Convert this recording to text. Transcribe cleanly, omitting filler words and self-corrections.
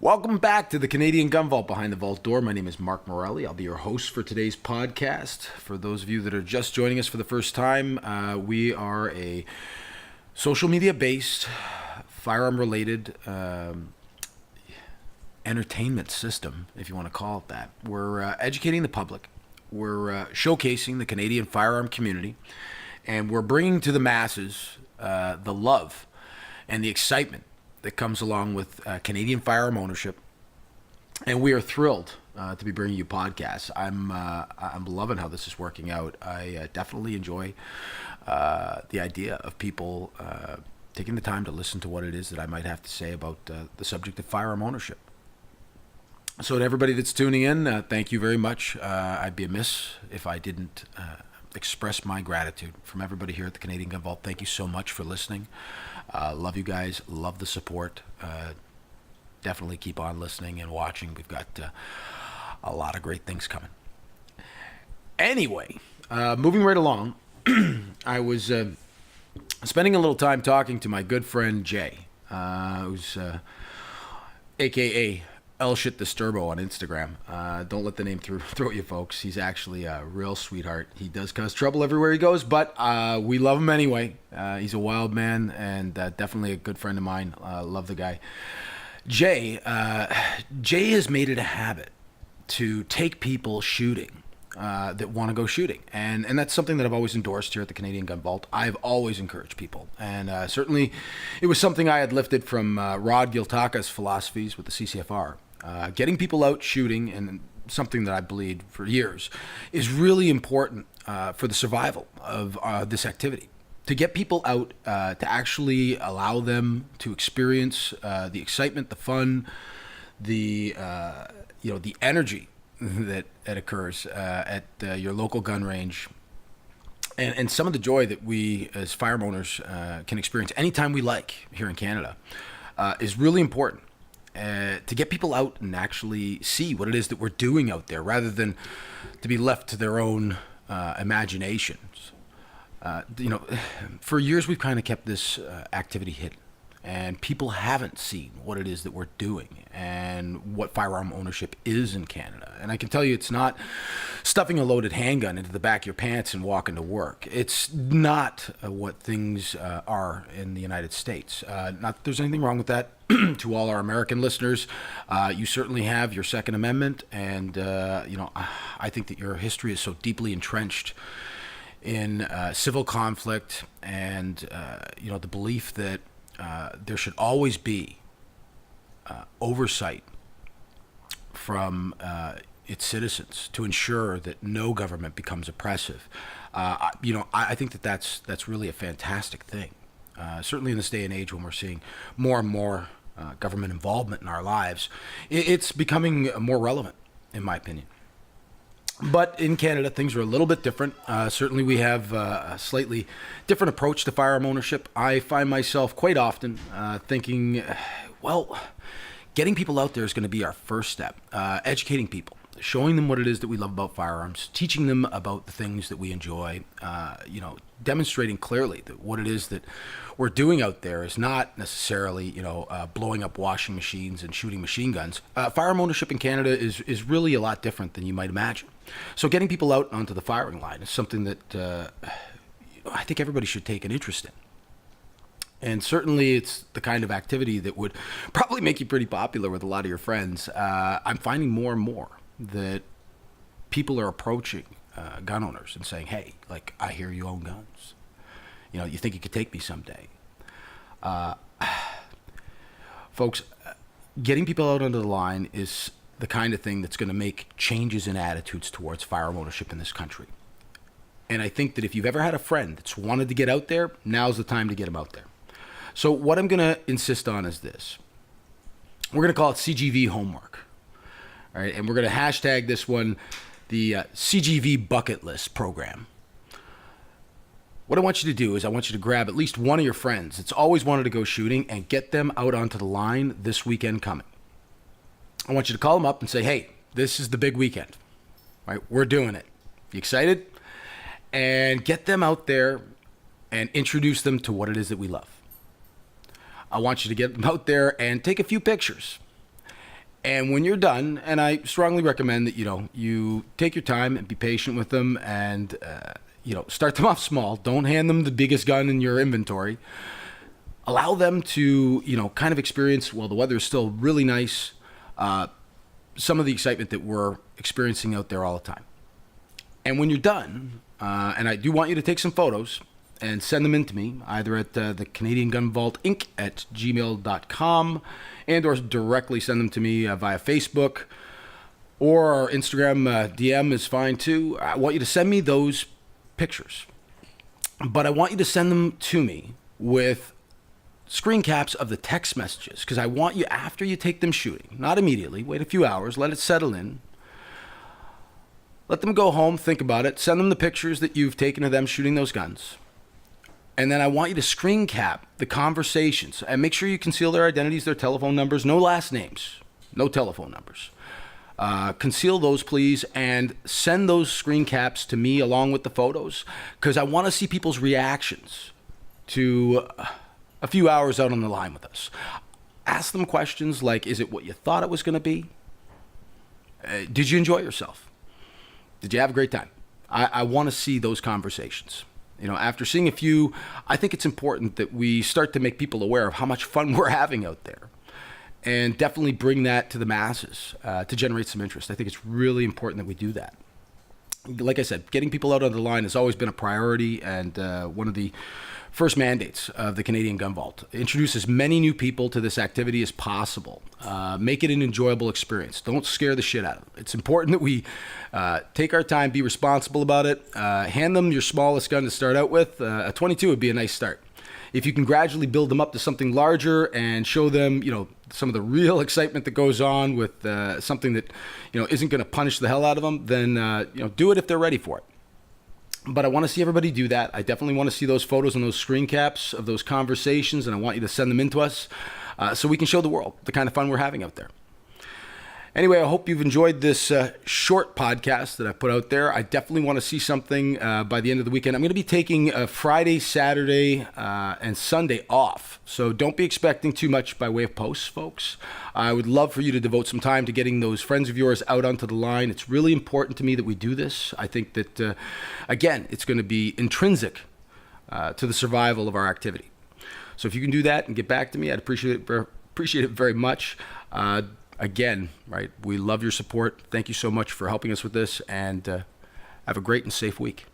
Welcome back to the Canadian Gun Vault Behind the Vault Door. My name is Mark Morelli. I'll be your host for today's podcast. For those of you that are just joining us for the first time, we are a social media-based, firearm-related entertainment system, if you want to call it that. We're educating the public. We're showcasing the Canadian firearm community, and we're bringing to the masses the love and the excitement that comes along with Canadian firearm ownership, and we are thrilled to be bringing you podcasts. I'm loving how this is working out. I definitely enjoy the idea of people taking the time to listen to what it is that I might have to say about the subject of firearm ownership. So to everybody that's tuning in, thank you very much. I'd be amiss if I didn't express my gratitude from everybody here at the Canadian Gun Vault. Thank you so much for listening. Love you guys. Love the support. Definitely keep on listening and watching. We've got a lot of great things coming. Anyway, moving right along, I was spending a little time talking to my good friend Jay, who's a.k.a. Elshit Disturbo on Instagram. Don't let the name throw you, folks. He's actually a real sweetheart. He does cause trouble everywhere he goes, but we love him anyway. He's a wild man and definitely a good friend of mine. Love the guy. Jay has made it a habit to take people shooting that want to go shooting. And that's something that I've always endorsed here at the Canadian Gun Vault. I've always encouraged people. And certainly it was something I had lifted from Rod Giltaka's philosophies with the CCFR. Getting people out shooting, and something that I believed for years, is really important for the survival of this activity. To get people out, to actually allow them to experience the excitement, the fun, the energy that occurs at your local gun range, and some of the joy that we as firearm owners can experience anytime we like here in Canada is really important. To get people out and actually see what it is that we're doing out there, rather than to be left to their own imaginations. For years we've kind of kept this activity hidden, and people haven't seen what it is that we're doing and what firearm ownership is in Canada. And I can tell you, it's not stuffing a loaded handgun into the back of your pants and walking to work. It's not what things are in the United States. Not that there's anything wrong with that. To all our American listeners, you certainly have your Second Amendment, and I think that your history is so deeply entrenched in civil conflict and the belief that there should always be oversight from its citizens to ensure that no government becomes oppressive. I think that that's really a fantastic thing. Certainly in this day and age, when we're seeing more and more government involvement in our lives, it's becoming more relevant, in my opinion. But in Canada, things are a little bit different. Certainly we have a slightly different approach to firearm ownership. I find myself quite often thinking, getting people out there is going to be our first step. Educating people, showing them what it is that we love about firearms, teaching them about the things that we enjoy, demonstrating clearly that what it is that we're doing out there is not necessarily, blowing up washing machines and shooting machine guns. Firearm ownership in Canada is really a lot different than you might imagine. So getting people out onto the firing line is something that I think everybody should take an interest in. And certainly it's the kind of activity that would probably make you pretty popular with a lot of your friends. I'm finding more and more that people are approaching gun owners and saying, hey, I hear you own guns. You think you could take me someday. Folks, getting people out onto the line is the kind of thing that's going to make changes in attitudes towards firearm ownership in this country. And I think that if you've ever had a friend that's wanted to get out there, now's the time to get them out there. So what I'm going to insist on is this. We're going to call it CGV homework. All right, and we're going to hashtag this one the CGV bucket list program. What I want you to do is I want you to grab at least one of your friends that's always wanted to go shooting and get them out onto the line this weekend coming. I want you to call them up and say, hey, this is the big weekend. All right, we're doing it. You excited? And get them out there and introduce them to what it is that we love. I want you to get them out there and take a few pictures And when you're done, and I strongly recommend that, you take your time and be patient with them and, start them off small. Don't hand them the biggest gun in your inventory. Allow them to, kind of experience, the weather is still really nice, some of the excitement that we're experiencing out there all the time. And when you're done, and I do want you to take some photos and send them in to me, either at the Canadian Gun Vault Inc. at gmail.com and or directly send them to me via Facebook or our Instagram DM is fine too. I want you to send me those pictures, but I want you to send them to me with screen caps of the text messages, because I want you, after you take them shooting, not immediately, wait a few hours, let it settle in. Let them go home, think about it, send them the pictures that you've taken of them shooting those guns. And then I want you to screen cap the conversations and make sure you conceal their identities, their telephone numbers, no last names, no telephone numbers. Conceal those, please, and send those screen caps to me along with the photos, because I want to see people's reactions to a few hours out on the line with us. Ask them questions like, is it what you thought it was going to be? Did you enjoy yourself? Did you have a great time? I want to see those conversations. After seeing a few, I think it's important that we start to make people aware of how much fun we're having out there, and definitely bring that to the masses to generate some interest. I think it's really important that we do that. Like I said, getting people out on the line has always been a priority, and one of the first mandates of the Canadian Gun Vault. Introduce as many new people to this activity as possible. Make it an enjoyable experience. Don't scare the shit out of them. It's important that we take our time, be responsible about it. Hand them your smallest gun to start out with. A 22 would be a nice start. If you can gradually build them up to something larger and show them, some of the real excitement that goes on with something that, isn't going to punish the hell out of them, then, do it if they're ready for it. But I want to see everybody do that. I definitely want to see those photos and those screen caps of those conversations, and I want you to send them in to us so we can show the world the kind of fun we're having out there. Anyway, I hope you've enjoyed this short podcast that I put out there. I definitely want to see something by the end of the weekend. I'm going to be taking Friday, Saturday, and Sunday off. So don't be expecting too much by way of posts, folks. I would love for you to devote some time to getting those friends of yours out onto the line. It's really important to me that we do this. I think that, again, it's going to be intrinsic to the survival of our activity. So if you can do that and get back to me, I'd appreciate it very much. Again, right, we love your support. Thank you so much for helping us with this, and have a great and safe week.